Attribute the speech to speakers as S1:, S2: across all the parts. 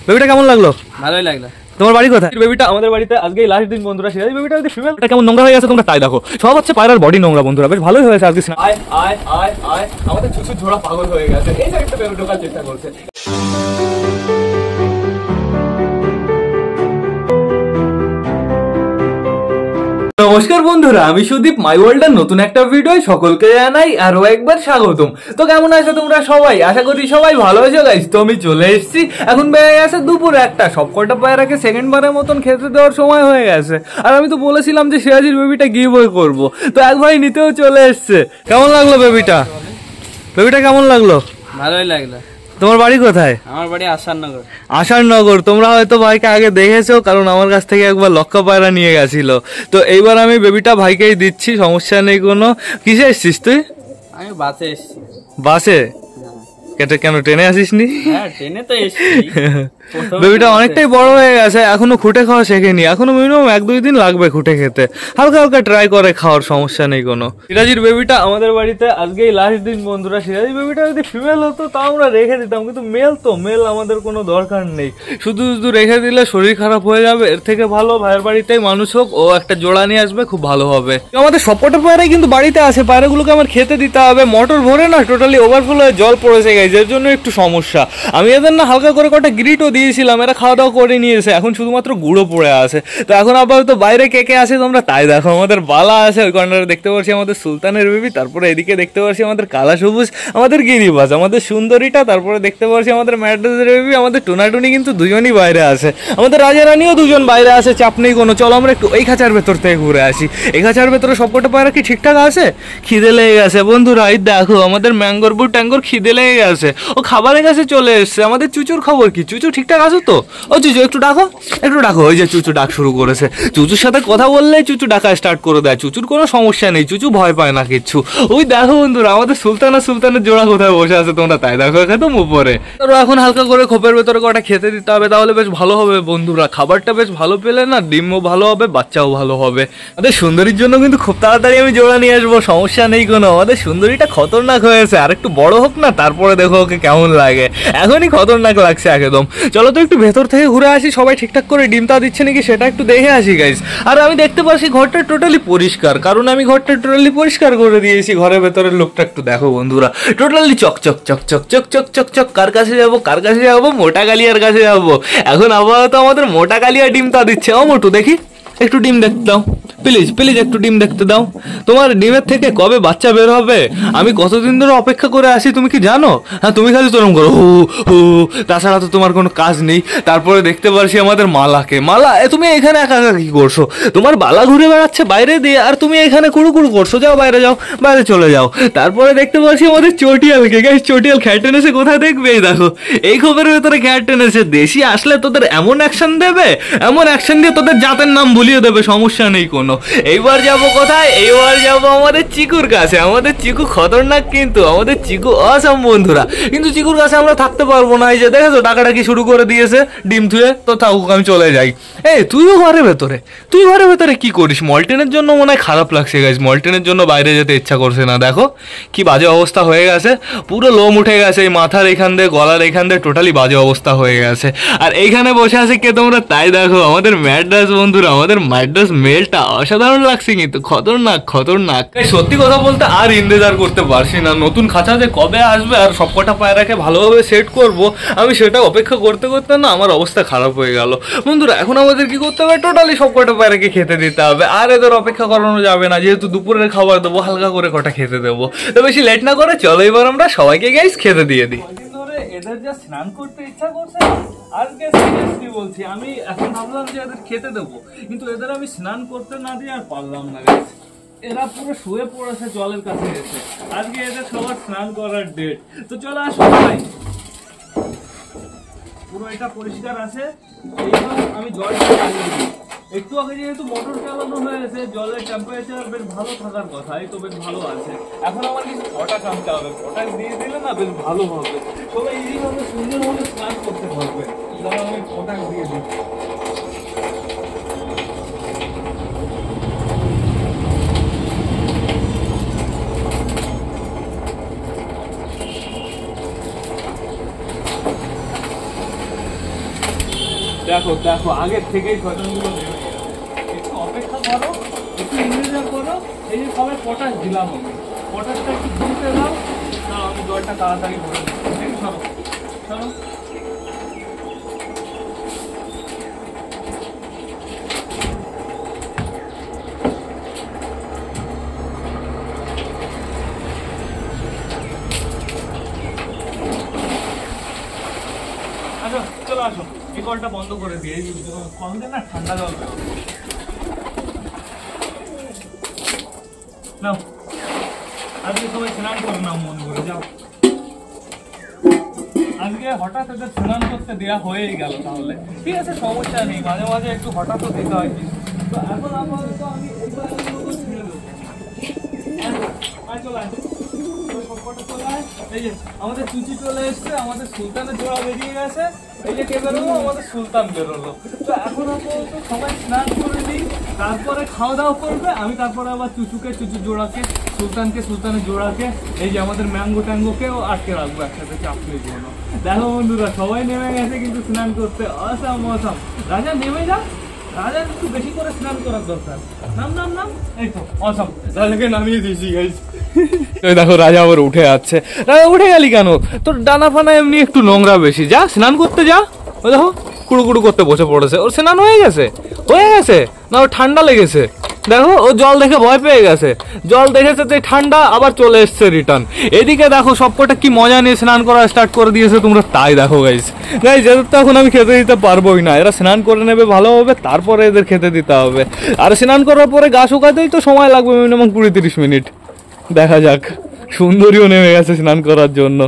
S1: বেবিটা কেমন লাগলো?
S2: ভালোই লাগলো।
S1: তোমার বাড়ি কোথায়? বেবিটা আমাদের বাড়িতে আজকেই লাস্ট দিন বন্ধুরা। সিরাজি বেবিটা যদি ফিমেলটা কেমন নোংরা হয়ে গেছে তোমরা তাই দেখো। সব হচ্ছে পায়রার বডি নোংরা বন্ধুরা, বেশ ভালোই হয়েছে আজকে। আয় আয় আয় আয়, আমাদের চুচুর ঝোড়া পাগল হয়ে গেছে, এই সাইডটা বেবি ঢোকার চেষ্টা করছে। নমস্কার বন্ধুরা, আমি সুদীপ, মাই ওয়ার্ল্ডের নতুন একটা ভিডিও সকলকে জানাই আরো একবার স্বাগতম। তো কেমন আছো তোমরা সবাই? আশা করি সবাই ভালো আছো গাইস। তো আমি চলে এসেছি, এখন বেড়ে গেছে দুপুর 1টা। সবকটা পায়রাকে সেকেন্ড বারের মতন খেতে দেওয়ার সময় হয়ে গেছে। আর আমি তো বলেছিলাম যে সিরাজির বেবিটা গিভ অ্যাওয়ে করবো, তো এক ভাই নিতেও চলে এসছে। কেমন লাগলো বেবিটা? বেবিটা কেমন লাগলো?
S2: ভালোই লাগলো।
S1: তোমার বাড়ি কোথায়?
S2: আমার বাড়ি আসারনগর।
S1: আসারনগর। তোমরা হয়তো ভাইকে আগে দেখেছো, কারণ আমার কাছ থেকে একবার লক্কা পায়রা নিয়ে গেছিল। তো এইবার আমি বেবিটা ভাইকেই দিচ্ছি, সমস্যা নেই কোনো। কিসে এসছিস তুই?
S2: আমি বাসে এসেছি।
S1: বাসে? কেন ট্রেনে আসিসনি?
S2: হ্যাঁ, ট্রেনে তো এসেছি।
S1: বেবিটা অনেকটাই বড় হয়ে গেছে, এখনো খুঁটে খাওয়া শেখেনি। এখনো মিনিমাম 1-2 দিন লাগবে খুঁটে খেতে। হালকা হালকা ট্রাই করে খাওয়ার, সমস্যা নেই কোনো। সিরাজির বেবিটা আমাদের বাড়িতে আজকেই লাস্ট দিন বন্ধুরা। সিরাজির বেবিটা যদি ফিমেল হতো তাও আমরা রেখে দিতাম, কিন্তু মেল তো, মেল আমাদের কোনো দরকার নেই। শুধু শুধু রেখে দিলে শরীর খারাপ হয়ে যাবে। এর থেকে ভালো ভাইয়ের বাড়িতেই মানুষ হোক, ও একটা জোড়া নিয়ে আসবে, খুব ভালো হবে। আমাদের সবকটা পায়রাই কিন্তু বাড়িতে আছে, পায়রাগুলোকে আমার খেতে দিতে হবে। মোটর ভরে না টোটালি ওভারফ্লো হয়ে জল পড়েছে গেছে, এর জন্য একটু সমস্যা। আমি এদের না হালকা করে কটা গ্রিটও দিয়েছিলাম, এরা খাওয়া দাওয়া করে নিয়েছে, এখন শুধুমাত্র গুঁড়ো পড়ে আছে। তো এখন আপাতত বাইরে কে কে আছে তোমরা তাই দেখো। আমাদের বালা আছে ওই কর্নারে, দেখতে পাচ্ছি আমাদের সুলতানের বেবি, তারপরে এদিকে দেখতে পাচ্ছি আমাদের কালা সবুজ, আমাদের গিরিবাজ, আমাদের সুন্দরীটা, তারপরে দেখতে পাচ্ছি আমাদের ম্যাড্রাসের বেবি, আমাদের টুনাটুনি কিন্তু দুজনই বাইরে আছে, আমাদের রাজা রানীও দুজন বাইরে আছে। চাপ নেই কোনো। চলো আমরা একটু এই খাঁচার ভেতর থেকে ঘুরে আসি। এই খাঁচার ভেতরে সবকটা পায়রা কি ঠিকঠাক আছে? খিদে লেগে গেছে বন্ধুরা, এই দেখো আমাদের ম্যাঙ্গোর বুট ট্যাঙ্গোর খিদে লেগে গেছে, ও খাবারের কাছে চলে এসছে। আমাদের চুচুর খবর কি? চুচু ঠিকঠাক আছো তো? ও চুচু একটু ডাকো, একটু ডাকো। ওই যে চুচু ডাক শুরু করেছে। চুচুর সাথে কথা বললেই চুচু ডাকা স্টার্ট করে দেয়। চুচুর কোনো সমস্যা নেই, চুচু ভয় পায় না কিচ্ছু। ওই দেখো বন্ধুরা আমাদের সুলতান আর সুলতানের জোড়া কোথায় বসে আছে তোমরা তাই দেখো, একদম উপরে। তো এখন হালকা করে খোপের ভেতরে কটা খেতে দিতে হবে, তাহলে বেশ ভালো হবে বন্ধুরা। খাবারটা বেশ ভালো পেলে না ডিমও ভালো হবে, বাচ্চাও ভালো হবে। আমাদের সুন্দরীর জন্য কিন্তু খুব তাড়াতাড়ি আমি জোড়া নিয়ে আসবো, সমস্যা নেই কোনো। আমাদের সুন্দরীটা খতরনাক হয়েছে, আর একটু বড় হোক না, তারপরে দেখো ওকে কেমন লাগে। এখনই খতরনাক লাগছে একদম। চলো তো একটু ভেতর থেকে ঘুরে আসি, সবাই ঠিকঠাক করে ডিমটা দিচ্ছে নাকি সেটা একটু দেখে আসি গাইস। আর আমি দেখতে পাচ্ছি ঘরটা টোটালি পরিষ্কার, কারণ আমি ঘরটা টোটালি পরিষ্কার করে দিয়েছি। ঘরের ভেতরের লোকটা একটু দেখো বন্ধুরা, টোটালি চকচক চকচক চকচক চকচক। কার কাছে যাবো, কার কাছে যাবো? মোটা কালিয়ার কাছে যাবো। এখন আপাতত আমাদের মোটা কালিয়া ডিমটা দিচ্ছে। ও মোটু দেখি একটু ডিম দেখতে দাও, প্লিজ প্লিজ একটু ডিম দেখতে দাও। তোমার ডিমের থেকে কবে বাচ্চা বের হবে আমি কতদিন ধরে অপেক্ষা করে আসি, তুমি কি জানো? হ্যাঁ, তুমি খালি তোরম করো হু হু, তাছাড়া তো তোমার কোনো কাজ নেই। তারপরে দেখতে পারছি আমাদের মালাকে। মালা, তুমি এখানে একা একা কি করছো? তোমার বালা ঘুরে বেড়াচ্ছে বাইরে দিয়ে, আর তুমি এখানে কুড়ু করছো। যাও বাইরে, যাও বাইরে চলে যাও। তারপরে দেখতে পাচ্ছি আমাদের চটিয়ালকে। গাইস চটিয়াল খ্যাট টেনেছে কোথায় দেখবে? এই দেখো এই খোপের ভেতরে খ্যাট টেনেছে। দেশি আসলে তোদের এমন অ্যাকশন দেবে, এমন অ্যাকশন দিয়ে তোদের জাতের নাম ভুলিয়ে দেবে, সমস্যা নেই কোনো। এইবার যাবো কোথায়? এইবার যাবো আমাদের চিকুর কাছে। আমাদের চিকু খতরনাক, কিন্তু আমাদের চিকু অসম বন্ধুরা। কিন্তু চিকুর কাছে আমরা থাকতে পারবো না। এই যে দেখেছো ডাকাডাকি শুরু করে দিয়েছে ডিম থুয়ে। তো থাকুক, আমি চলে যাই। এই তুইও ঘরের ভেতরে, তুই ঘরের ভেতরে কি করিস? মলটেনের জন্য মনে হয় খারাপ লাগছে গাইস, মলটেনের জন্য বাইরে যেতে ইচ্ছা করছে না। দেখো কি বাজে অবস্থা হয়ে গেছে, পুরো লোম উঠে গেছে এই মাথার এখান দিয়ে, গলার এখান দিয়ে, টোটালি বাজে অবস্থা হয়ে গেছে। আর এইখানে বসে আছে কে তোমরা তাই দেখো, আমাদের ম্যাড্রাস বন্ধুরা। আমাদের ম্যাড্রাস মেলটা অসাধারণ লাগছে, কিন্তু খতরনাক খতরনাক। সত্যি কথা বলতে আর ইন্তজার করতে পারছি না, নতুন খাঁচা যে কবে আসবে আর সবকটা পায়রাকে ভালোভাবে সেট করব, আমি সেটা অপেক্ষা করতে করতে না আমার অবস্থা খারাপ হয়ে গেল বন্ধুরা। এখন আমাদের কি করতে হবে? টোটালি সবকটা পায়রাকে খেতে দিতে হবে, আর এদের অপেক্ষা করানো যাবে না। যেহেতু দুপুরের খাবার দেবো, হালকা করে কটা খেতে দেবো। তো বেশি লেট না করে চলো এবার আমরা সবাইকে গাইস খেতে দিয়ে দিই। এদের যা স্নান করতে ইচ্ছা করছে আজকে, সিরিয়াসলি বলছি। আমি এখন ভাবলাম যে এদের খেতে দেবো, কিন্তু এদের আমি স্নান করতে না দিয়ে আর পারলাম না গাইস। এরা পুরো শুয়ে পড়েছে জলের কাছে এসে। আজকে এদের সবার স্নান করার ডেট। তো চলো আসো ভাই, পুরো এটা পরিষ্কার আছে। এইবার আমি জলটা চালিয়ে দিই। একটু আগে যেহেতু মোটর চালানো হয়েছে, জলের টেম্পারেচার বেশ ভালো থাকার কথা, এই তো বেশ ভালো আছে। এখন আমার কিছু পটাশ আনতে হবে, পটাশ দিয়ে দিলে না বেশ ভালো হবে, সবাই এইভাবে সুন্দরভাবে স্নান করতে পারবে। আমি পটাশ দিয়ে দিই। দেখো দেখো আগের থেকেই শয়তানগুলো নেমে গেছে। একটু অপেক্ষা করো, একটু ইন্তেজার করো। এই যে সবাই পটাশ দিলাম আমি, পটাশটা একটু ধুতে দাও। না আমি জলটা তাড়াতাড়ি ভরে দিচ্ছি। সরো সরো। আসো চলো আসো, এই কলটা বন্ধ করে দিয়ে কল দিয়ে না ঠান্ডা জল বেরো। নাও আজকে সবাই স্নান করে নাও মন করে, যাও। আজকে হঠাৎ এদের স্নান করতে দেওয়া হয়েই গেল, তাহলে ঠিক আছে সমস্যা নেই, মাঝে মাঝে একটু হঠাৎও দিতে হয় কিছু। তো এখন আপাতত আমি এই বাড়িগুলো ছেড়ে দেবো। চলে আসো সবকটা চলে আয়। এই যে আমাদের চুচি চলে এসছে, আমাদের সুলতানের জোড়া বেরিয়ে গেছে। এই যে কে বেরোলো? আমাদের সুলতান বেরোলো। তো এখন আপাতত সবাই স্নান করে নিই, তারপরে খাওয়া দাওয়া করবে। আমি তারপরে আবার চুচুকে, চুচুর জোড়াকে, সুলতানকে, সুলতানের জোড়াকে, এই যে আমাদের ম্যাঙ্গো ট্যাঙ্গোকেও আটকে রাখবো একসাথে, চাপ নেই কোনো। দেখো বন্ধুরা সবাই নেমে গেছে কিন্তু স্নান করতে। Awesome awesome. রাজা নেমে যা, রাজার একটু বেশি করে স্নান করার দরকার। নাম নাম নাম। এই তো অসাম, রাজাকে নামিয়ে দিয়েছি গাইস। দেখো রাজা আবার উঠে যাচ্ছে। রাজা উঠে গেলি কেন? তোর ডানা ফানা এমনি একটু নোংরা বেশি, যা স্নান করতে যা। ও দেখো কুড়ু কুড়ু করতে বসে পড়েছে। ওর স্নান হয়ে গেছে, হয়ে গেছে না? ওর ঠান্ডা লেগেছে। দেখো ও জল দেখে ভয় পেয়ে গেছে, জল দেখেছে তো ঠান্ডা, আবার চলে এসছে রিটার্ন। এদিকে দেখো সবকটা কি মজা নিয়ে স্নান করা স্টার্ট করে দিয়েছে তোমরা, তাই দেখো গাইস। গাইস এদের তো এখন আমি খেতে দিতে পারবোই না, এরা স্নান করে নেবে ভালোভাবে, তারপরে এদের খেতে দিতে হবে। আর স্নান করার পরে গা শুকাতেই তো সময় লাগবে মিনিমাম 20-30 মিনিট। দেখা যাক। সুন্দরীও নেমে গেছে স্নান করার জন্য,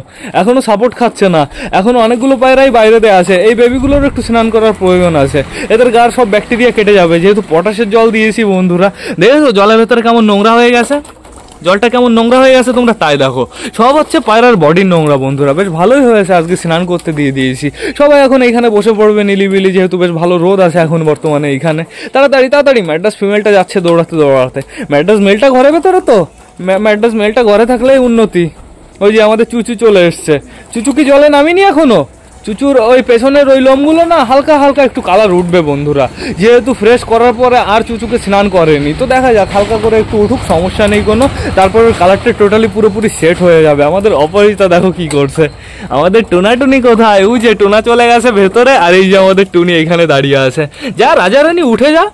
S1: এখনো সাপোর্ট খাচ্ছে না। এখনো অনেকগুলো পায়রাই বাইরেতে আছে। এই বেবিগুলোর একটু স্নান করার প্রয়োজন আছে, এদের গার সব ব্যাকটেরিয়া কেটে যাবে, যেহেতু পটাশের জল দিয়েছি বন্ধুরা। দেখেছো জলের ভেতরে কেমন নোংরা হয়ে গেছে, জলটা কেমন নোংরা হয়ে গেছে তোমরা তাই দেখো। সব হচ্ছে পায়রার বডির নোংরা বন্ধুরা। বেশ ভালোই হয়েছে আজকে স্নান করতে দিয়ে দিয়েছি। সবাই এখন এইখানে বসে পড়বে নিলিবিলি, যেহেতু বেশ ভালো রোদ আছে এখন বর্তমানে এইখানে। তাড়াতাড়ি তাড়াতাড়ি ম্যাড্রাস ফিমেলটা যাচ্ছে দৌড়াতে দৌড়াতে। ম্যাড্রাস মেলটা ঘরে ভেতরে তো, ম্যাড্রাস মেলটা ঘরে থাকলেই উন্নতি। ওই যে আমাদের চুচু চলে এসছে। চুচু কি জলে নামিনি এখনো? চুচুর ওই পেছনের ওই লোমগুলো না হালকা হালকা একটু কালার উঠবে বন্ধুরা, যেহেতু ফ্রেশ করার পরে আর চুচুকে স্নান করেনি। তো দেখা যাক, হালকা করে একটু উঠুক, সমস্যা নেই কোনো। তারপর ওই কালারটা টোটালি পুরোপুরি সেট হয়ে যাবে। আমাদের অপরিচিতা দেখো কি করছে। আমাদের টুনি কোথায়? ওই যে টুনা চলে গেছে ভেতরে, আর এই যে আমাদের টুনি এখানে দাঁড়িয়ে আছে। যা রাজারানী উঠে যা,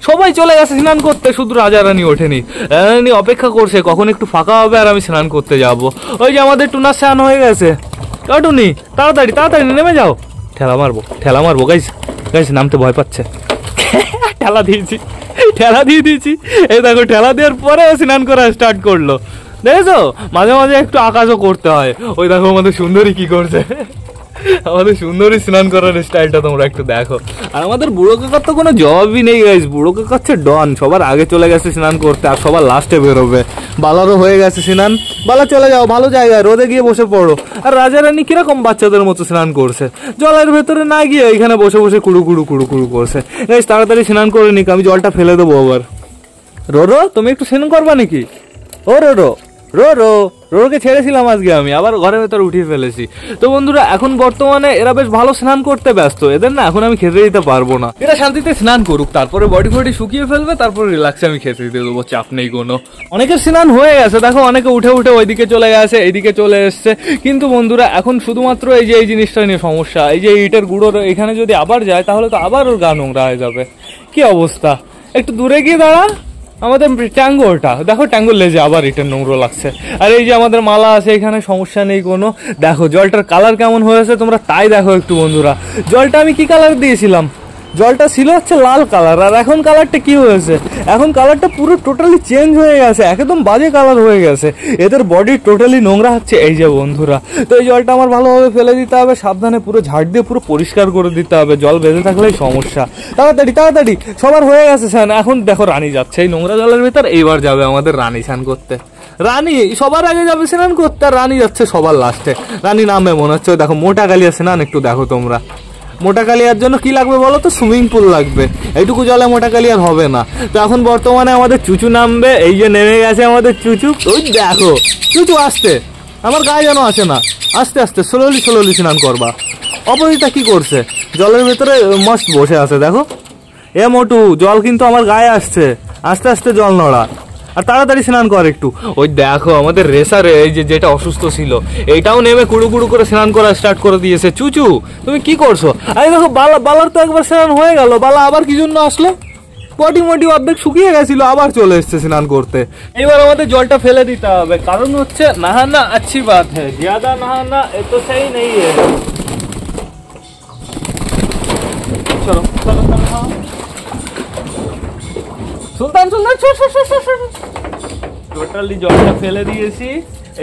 S1: সবাই চলে গেছে স্নান করতে, শুধু রাজারানী ওঠেনি। রাজারানী অপেক্ষা করছে কখন একটু ফাঁকা হবে আর আমি স্নান করতে যাব। ওই যে আমাদের টুনার স্নান হয়ে গেছে। টুনি তাড়াতাড়ি তাড়াতাড়ি নেমে যাও। ঠেলা মারবো গাইস। গাইস নামতে ভয় পাচ্ছে। ঠেলা দিয়ে দিয়েছি। এই দেখো ঠেলা দেওয়ার পরে স্নান করা স্টার্ট করলো। দেখেছো মাঝে মাঝে একটু আকাশও করতে হয়। ওই দেখো আমাদের সুন্দরী কি করছে। আমাদের সুন্দরী স্নান করার স্টাইলটা তোমরা একটু দেখো। আর আমাদের বুড়ো কাকার তো কোনো জবাবই নেই গাইস। বুড়ো কাকা হচ্ছে ডন, সবার আগে চলে গেছে স্নান করতে, আর সবার লাস্টে বেরোবে। বালারও হয়ে গেছে স্নান। বালা চলে যাও ভালো জায়গায়, রোদে গিয়ে বসে পড়ো। আর রাজারানী কিরকম বাচ্চাদের মতো স্নান করছে, জলের ভেতরে না গিয়ে এখানে বসে বসে কুড়ু করছে। গাইস তাড়াতাড়ি স্নান করে নিক, আমি জলটা ফেলে দেবো আবার। রোরো তুমি একটু স্নান করবা নাকি? ও রোরোকে ছেড়েছিলাম আজকে, আমি আবার ঘরের ভেতরে উঠিয়ে ফেলেছি। তো বন্ধুরা এখন বর্তমানে এরা বেশ ভালো স্নান করতে ব্যস্ত, এদের না এখন আমি খেতে দিতে পারবো না। এরা শান্তিতে স্নান করুক, তারপরে বডি ফডি শুকিয়ে ফেলবে, তারপরে রিল্যাক্সে আমি খেতে দিতে দেবো, চাপ নেই কোনো। অনেকের স্নান হয়ে গেছে দেখো, অনেকে উঠে ওইদিকে চলে গেছে, এইদিকে চলে এসছে। কিন্তু বন্ধুরা এখন শুধুমাত্র এই যে এই জিনিসটা নিয়ে সমস্যা, এই যে ইটের গুঁড়োর এখানে যদি আবার যায় তাহলে তো আবার ওর গা নোংরা হয়ে যাবে। কি অবস্থা, একটু দূরে গিয়ে দাঁড়া। আমাদের ট্যাঙ্গোটা দেখো, ট্যাঙ্গোর লেজে আবার রিটার্ন নোংরা লাগছে। আর এই যে আমাদের মালা আছে এখানে, সমস্যা নেই কোনো। দেখো জলটার কালার কেমন হয়েছে তোমরা তাই দেখো একটু বন্ধুরা। জলটা আমি কি কালার দিয়েছিলাম? জলটা ছিল হচ্ছে লাল কালার, আর এখন কালারটা কি হয়েছে? এখন কালারটা পুরো টোটালি চেঞ্জ হয়ে গেছে, একদম বাজে কালার হয়ে গেছে। এদের বডি টোটালি নোংরা হচ্ছে এই যে বন্ধুরা। তো এই জলটা আমার ভালোভাবে ফেলে দিতে হবে, সাবধানে পুরো ঝাড় দিয়ে পুরো পরিষ্কার করে দিতে হবে, জল বেঁধে থাকলেই সমস্যা। তাড়াতাড়ি সবার হয়ে গেছে স্নান। এখন দেখো রানী যাচ্ছে এই নোংরা জলের ভিতর, এইবার যাবে আমাদের রানী স্নান করতে। রানী সবার আগে যাবে স্নান করতে, আর রানী যাচ্ছে সবার লাস্টে। রানী নামে মনে হচ্ছে দেখো মোটা কালিয়া স্নান, একটু দেখো তোমরা। মোটা কালিয়ার জন্য কি লাগবে বলো তো? সুইমিং পুল লাগবে, এইটুকু জলে মোটা কালিয়ার হবে না। তো এখন বর্তমানে আমাদের চুচু নামবে, এই যে নেমে গেছে আমাদের চুচু। ওই দেখো চুচু আসতে, আমার গায়ে যেন আসে না, আস্তে আস্তে স্লোলি স্নান করবা। অপরিচিতা কি করছে? জলের ভেতরে মস্ত বসে আছে দেখো। এ মোটু, জল কিন্তু আমার গায়ে আসছে, আস্তে আস্তে জল নড়া, আর তাড়াতাড়ি স্নান কর একটু। ওই দেখো আমাদের রেসারে এই যেটা অসুস্থ ছিল এইটাও নেমে কুড়ু কুড়ু করে স্নান করা স্টার্ট করে দিয়েছে। চুচু তুমি কি করছো? আরে দেখো বালার তো একবার স্নান হয়ে গেল, বালা আবার কি জন্য আসলো? পটি মটি অর্ধেক শুকিয়ে গেছিল, আবার চলে এসছে স্নান করতে। এবার আমাদের জলটা ফেলে দিতে হবে, কারণ হচ্ছে নহানা अच्छी बात है, ज्यादा नहाना तो सही नहीं है। চলো চলো চলো, সুলতান টোটালি জলটা ফেলে দিয়েছি।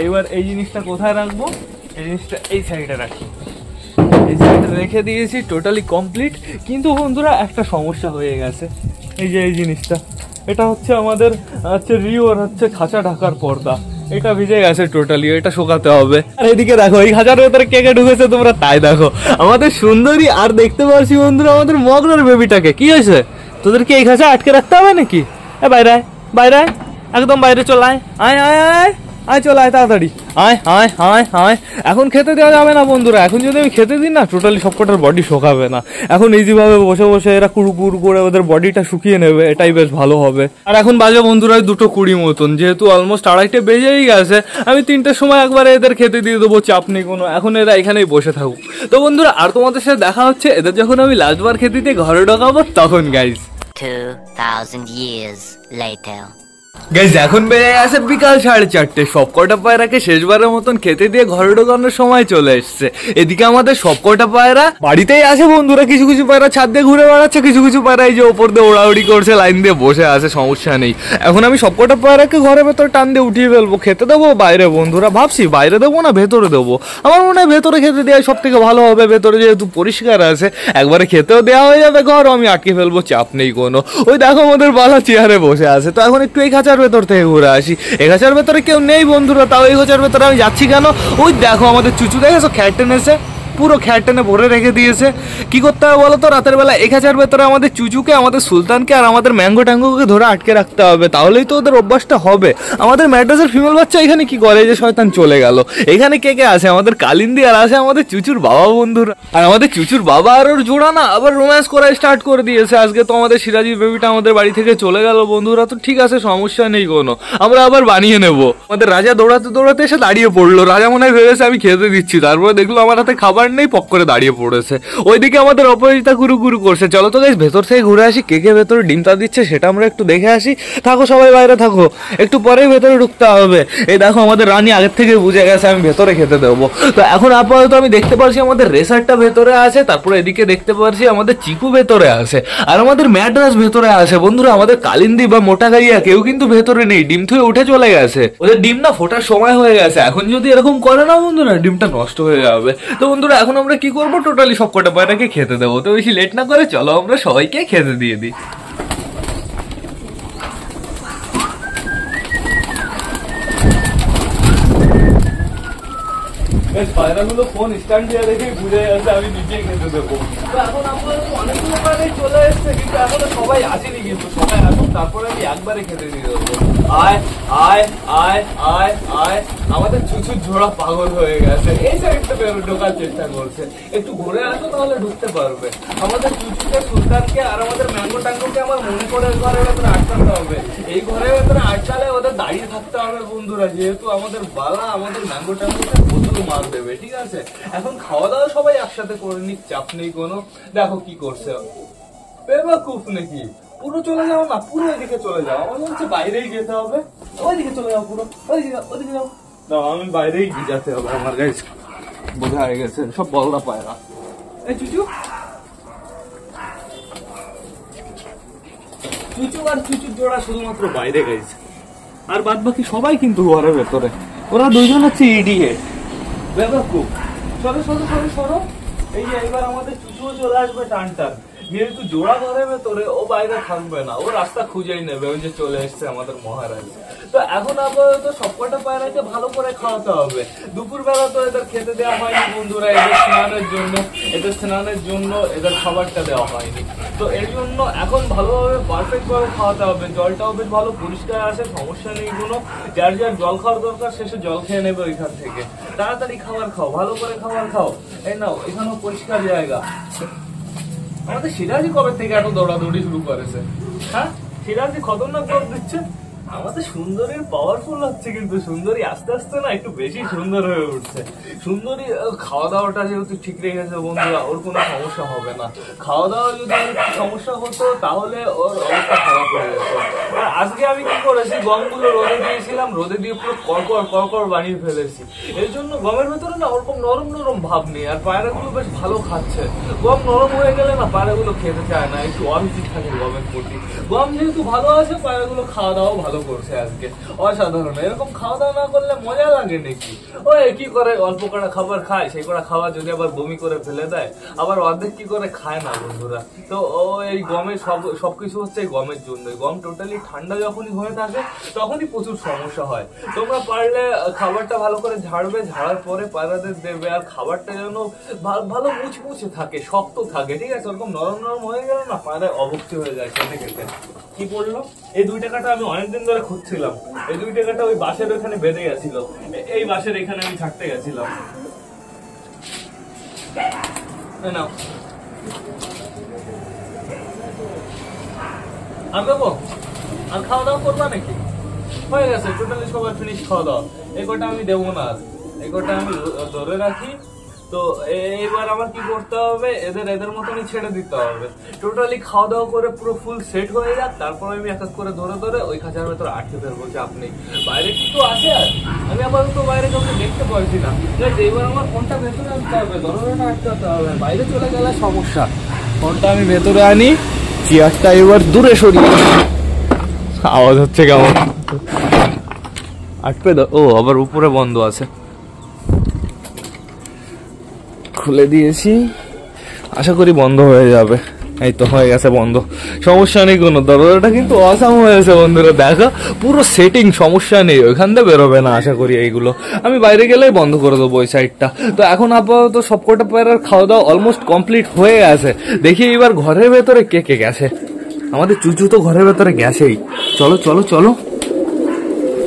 S1: এইবার এই জিনিসটা কোথায় রাখবো? এই জিনিসটা এই সাইডে রাখি, এই সাইডে রেখে দিয়েছি, টোটালি কমপ্লিট। কিন্তু বন্ধুরা একটা সমস্যা হয়ে গেছে, এই যে এই জিনিসটা, এটা হচ্ছে আমাদের হচ্ছে রিওর হচ্ছে খাঁচা ঢাকার পর্দা, এটা ভিজে গেছে টোটালি, এটা শুকাতে হবে। আর এদিকে দেখো এই খাঁচার ভেতরে কে কে ঢুকেছে তোমরা তাই দেখো, আমাদের সুন্দরী। আর দেখতে পাচ্ছি বন্ধুরা আমাদের মগরার বেবিটাকে। কি হয়েছে তোদের, কি এই খাঁচা আটকে রাখতে হবে নাকি? বাইরে বাইরে, একদম বাইরে চল, আয় আয় আয় আয় আয়, চল আয় তাড়াতাড়ি, আয় আয় আয় আয়। এখন খেতে দেওয়া যাবে না বন্ধুরা, এখন যদি আমি খেতে দিই না টোটালি সবকটার বডি শুকাবে না। এখন ইজিভাবে বসে বসে এরা কুড়ু করে ওদের বডিটা শুকিয়ে নেবে, এটাই বেশ ভালো হবে। আর এখন বাজে বন্ধুরা 2:20 মতন, যেহেতু অলমোস্ট 2:30 বেজেই গেছে, আমি 3টের সময় একবারে এদের খেতে দিয়ে দেবো, চাপ নেই কোনো। এখন এরা এখানেই বসে থাকুক। তো বন্ধুরা আর তোমাদের সাথে দেখা হচ্ছে এদের যখন আমি লাস্টবার খেতে দিয়ে ঘরে ঢোকাবো তখন গাইজ।
S3: 2000 years later.
S1: গাইজ এখন বেজে গেছে বিকাল 4:30, সবকটা পায়রাকে শেষবারের মতন খেতে দিয়ে ঘরে ঢোকানোর সময় চলে এসছে। এদিকে আমাদের সবকটা পায়রা বাড়িতেই আছে বন্ধুরা, কিছু কিছু পায়রা ছাদ দিয়ে ঘুরে বেড়াচ্ছে, কিছু কিছু পায়রা এই যে ওপর দিয়ে ওড়াউড়ি করছে, লাইন দিয়ে বসে আছে, সমস্যা নেই। এখন আমি সবকটা পায়রাকে ঘরের ভেতর টান দিয়ে উঠিয়ে ফেলবো, খেতে দেবো বাইরে বন্ধুরা। ভাবছি বাইরে দেবো না ভেতরে দেবো, আমার মনে হয় ভেতরে খেতে দেওয়া সব থেকে ভালো হবে, ভেতরে যেহেতু পরিষ্কার আছে, একবারে খেতেও দেওয়া হয়ে যাবে, ঘরও আমি আটকে ফেলবো, চাপ নেই কোনো। ওই দেখো আমাদের বালা চেয়ারে বসে আছে। তো এখন একটু এই খাঁচার ভেতর থেকে ঘুরে আসি। এই খাঁচার ভেতরে কেউ নেই বন্ধুরা, তাও এই খাঁচার ভেতরে আমি যাচ্ছি কেন? ওই দেখো আমাদের চুচু দেখেছো, খ্যাট টেনেছে, পুরো খ্যাট টেনে ভরে রেখে দিয়েছে। কি করতে হবে বলো তো? রাতের বেলা এই খাঁচার ভেতরে আমাদের চুচুকে, আমাদের সুলতানকে আর আমাদের ম্যাঙ্গো ট্যাঙ্গোকে ধরে আটকে রাখতে হবে, তাহলেই তো ওদের অভ্যাসটা হবে। আমাদের ম্যাড্রাসের ফিমেল বাচ্চা এখানে কি করে? যে শয়তান চলে গেল। এখানে কে কে আছে? আমাদের কালিন্দি আর আছে আমাদের চুচুর বাবা বন্ধুরা। আর আমাদের চুচুর বাবা আর ওর জোড়া না আবার রোম্যান্স করা স্টার্ট করে দিয়েছে। আজকে তো আমাদের সিরাজির বেবিটা আমাদের বাড়ি থেকে চলে গেল বন্ধুরা, তো ঠিক আছে সমস্যা নেই কোনো, আমরা আবার বানিয়ে নেব। আমাদের রাজা দৌড়াতে দৌড়াতে এসে দাঁড়িয়ে পড়লো। রাজা মনে হয় ভেবেছে আমি খেতে দিচ্ছি, তারপরে দেখলো আমার হাতে খাবার নেই, পক করে দাঁড়িয়ে পড়েছে। ওইদিকে আমাদের অপরাজিতা গুরু গুরু করছে। চলো তো গাইস ভেতর থেকে ঘুরে আসি, কে কে ভেতরে ডিমটা দিচ্ছে সেটা আমরা একটু দেখে আসি। থাকো সবাই বাইরে থাকো, একটু পরেই ভেতরে ঢুকতে হবে। এই দেখো আমাদের রানী আগের থেকে বুঝে গেছে আমি ভেতরে খেতে দেবো। তো এখন আপাতত আমি দেখতে পাচ্ছি আমাদের রেসারটা ভেতরে আছে, তারপরে এদিকে দেখতে পাচ্ছি আমাদের চিকু ভেতরে আছে, আর আমাদের ম্যাড্রাস ভেতরে আছে বন্ধুরা। আমাদের কালিন্দি বা মোটা গাইয়া কেউ কিন্তু ভেতরে নেই, ডিম থুয়ে উঠে চলে গেছে। ওদের ডিম না ফোটার সময় হয়ে গেছে, এখন যদি এরকম করে না বন্ধুরা ডিমটা নষ্ট হয়ে যাবে। তো বন্ধুরা এখন আমরা কি করবো? টোটালি সব কটা পায়রাকে খেতে দেবো। তো বেশি লেট না করে চলো আমরা সবাইকে খেতে দিয়ে দিই। পায়রাগুলো ফোন স্ট্যান্ড দিয়ে রেখে ঘুরে আসে, আমি নিজেই খেতে দেবো। তো এখন আপনার অনেকগুলো পায়রাই চলে এসছে, কিন্তু এখনো সবাই আসেনি, কিন্তু সবাই আসুন তারপরে আমি একবারে খেতে দিয়ে দেবো। আয় আয় আয় আয় আয়, আমাদের চুচুর ঝোড়া পাগল হয়ে গেছে, এই সাইডটা ঢোকার চেষ্টা করছে। একটু ঘুরে আসো তাহলে ঢুকতে পারবে। আমাদের চুচুকে, সুলতানকে আর আমাদের ম্যাঙ্গো ট্যাঙ্গোকে আমার মনে করে ঘরের ভেতরে আটকাতে হবে। এই ঘরের ভেতরে আটকালে ওদের দাঁড়িয়ে থাকতে হবে বন্ধুরা, যেহেতু আমাদের বালা আমাদের ম্যাঙ্গো ট্যাঙ্গোকে প্রচুর মার দেবে। ঠিক আছে, এখন খাওয়া দাওয়া সবাই একসাথে করে নিক, চাপ নেই কোনো। দেখো কি করছে, বেবাকুফ নাকি? পুরো চলে যাও না, পুরো এদিকে চলে যাও, আমার মনে হচ্ছে বাইরেই যেতে হবে। ওইদিকে চলে যাও, পুরো ওইদিকে যাও। না আমি বাইরেই যেতে হবে আমার, গাইস বোঝা হয়ে গেছে সব বলদা পায়রা। এই চুচু চুচু আর চুচুর জোড়া শুধুমাত্র বাইরে গেছে, আর বাদ বাকি সবাই কিন্তু ঘরের ভেতরে। ওরা দুইজন হচ্ছে ইডিয়েট, বেবাকুফ। সরো সরো সরো সরো, এই যে এবার আমাদের চুচুও চলে আসবে টান টান। যেহেতু জোড়া ঘরের ভেতরে, ও বাইরে থাকবে না, ও রাস্তা খুঁজেই নেবে। ওই যে চলে এসছে আমাদের মহারাজ। তো এখন আপাতত সবকটা পায়রাকে ভালো করে খাওয়াতে হবে। দুপুর বেলা তো এদের খেতে দেওয়া হয়নি বন্ধুরা, এদের স্নানের জন্য এদের খাবারটা দেওয়া হয়নি। তো এর জন্য এখন ভালোভাবে পারফেক্ট ভাবে খাওয়াতে হবে। জলটাও বেশ ভালো পরিষ্কার আসে, সমস্যা নেই কোনো। যার যার জল খাওয়ার দরকার শেষে জল খেয়ে নেবে ওইখান থেকে। তাড়াতাড়ি খাবার খাও, ভালো করে খাবার খাও। এই নাও, এখানেও পরিষ্কার জায়গা। আমাদের সিরাজি কবে থেকে এত দৌড়াদৌড়ি শুরু করেছে? হ্যাঁ, সিরাজি খতরনাক দৌড় দিচ্ছে। আমাদের সুন্দরীর পাওয়ারফুল হচ্ছে, কিন্তু সুন্দরী আস্তে আস্তে না একটু বেশি সুন্দর হয়ে উঠছে। সুন্দরী খাওয়া দাওয়াটা যেহেতু ঠিক রেখেছে বন্ধুরা, ওর কোনো সমস্যা হবে না। খাওয়া দাওয়া যদি সমস্যা হতো তাহলে ওর অবস্থা খারাপ হয়ে যেত। আর আজকে আমি কি করেছি, গমগুলো রোদে দিয়েছিলাম, রোদে দিয়ে পুরো কড়কড় কড়কড় বানিয়ে ফেলেছি। এর জন্য গমের ভেতরে না ওরকম নরম নরম ভাব নেই, আর পায়রাগুলো বেশ ভালো খাচ্ছে। গম নরম হয়ে গেলে না পায়রাগুলো খেতে চায় না, একটু অরুচি থাকে গমের প্রতি। গম যেহেতু ভালো আছে, পায়রাগুলো খাওয়া দাওয়া ভালো করছে আজকে, অসাধারণ। এরকম খাওয়া দাওয়া না করলে মজা লাগে নাকি? ওই কি করে অল্প কটা খাবার খায়, সেই কটা খাবার যদি আবার বমি করে ফেলে দেয়, আবার অর্ধেক কি করে খায় না বন্ধুরা। তো ও এই গমের সবকিছু হচ্ছে গমের জন্য। গম টোটালি ঠান্ডা যখনই হয়ে থাকে তখনই প্রচুর সমস্যা হয়। তোমরা পারলে খাবারটা ভালো করে ঝাড়বে, ঝাড়ার পরে পায়রাদের দেবে, আর খাবারটা যেন ভালো মুচমুচে থাকে, শক্ত থাকে, ঠিক আছে? ওরকম নরম নরম হয়ে গেল না পায়রায় অভক্তি হয়ে যায় খেতে খেতে। কি পড়লো? এই 2 টাকাটা আমি অনেকদিন ধরে খুঁজছিলাম। এই 2 টাকাটা ওই বাঁশের ওখানে বেঁধে গেছিল, এই বাঁশের এখানে আমি ছাড়তে গেছিলাম। নাও আর দেবো, আর খাওয়া দাওয়া করবা নাকি? হয়ে গেছে টোটালি সবার ফিনিশ খাওয়া দাওয়া। এই কটা আমি দেবো না, এই কটা আমি ধরে রাখি। তো এইবার আমার কি করতে হবে, এদের মতনই ছেড়ে দিতে হবে। টোটালি খাওয়া দাওয়া করে পুরো ফুল সেট হয়ে যাক, তারপর আমি এক এক করে ধরে ধরে ওই খাঁচার ভেতরে আটকে ফেলবো। চাপ নেই, বাইরে কিন্তু আছে, আর আমি আপাতত বাইরে কাউকে দেখতে পাচ্ছি না। এইবার আমার ফোনটা ভেতরে আনতে হবে, দরজাটা আটকাতে হবে, বাইরে চলে গেলে সমস্যা। ফোনটা আমি ভেতরে আনি, চেয়ারটা এবার দূরে সরিয়ে। আওয়াজ হচ্ছে কেমন? আটকে দাও। ও আবার উপরে বন্ধ আছে, খুলে দিয়েছি, আশা করি বন্ধ হয়ে যাবে। এই তো হয়ে গেছে বন্ধ, সমস্যা নেই কোনো। দরজাটা কিন্তু অসাম হয়েছে বন্ধুরা, দেখো পুরো সেটিং, সমস্যা নেই। ওইখান দিয়ে বেরোবে না আশা করি। এইগুলো আমি বাইরে গেলেই বন্ধ করে দেবো ওই সাইডটা। তো এখন আপাতত সবকটা পায়রার খাওয়া দাওয়া অলমোস্ট কমপ্লিট হয়ে গেছে। দেখি এবার ঘরের ভেতরে কে কে গেছে। আমাদের চুচু তো ঘরের ভেতরে গেছেই। চলো চলো চলো,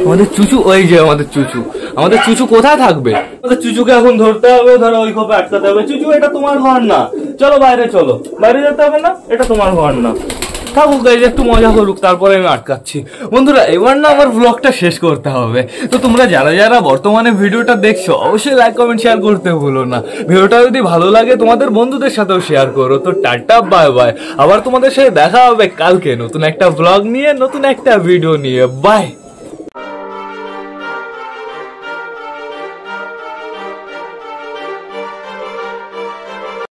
S1: আমাদের চুচু, ওই যে আমাদের চুচু। আমাদের চুচু কোথায় থাকবে? আমাদের চুচুকে এখন ধরতে হবে, ধরো ওই খোপে আটকাতে হবে। চুচু, এটা তোমার ঘর না, চলো বাইরে চলো। বাইরে যেতে হবে না, এটা তোমার ঘর না। থাকুক, এই যে একটু মজা করুক, তারপরে আমি আটকাচ্ছি। বন্ধুরা এবার না আমার ব্লগটা শেষ করতে হবে। তো তোমরা যারা যারা বর্তমানে ভিডিওটা দেখছো অবশ্যই লাইক কমেন্ট শেয়ার করতে ভুলো না। ভিডিওটা যদি ভালো লাগে তোমাদের বন্ধুদের সাথেও শেয়ার করো। তো টাটা, বাই বাই। আবার তোমাদের সাথে দেখা হবে কালকে নতুন একটা ব্লগ নিয়ে, নতুন একটা ভিডিও নিয়ে। বাই।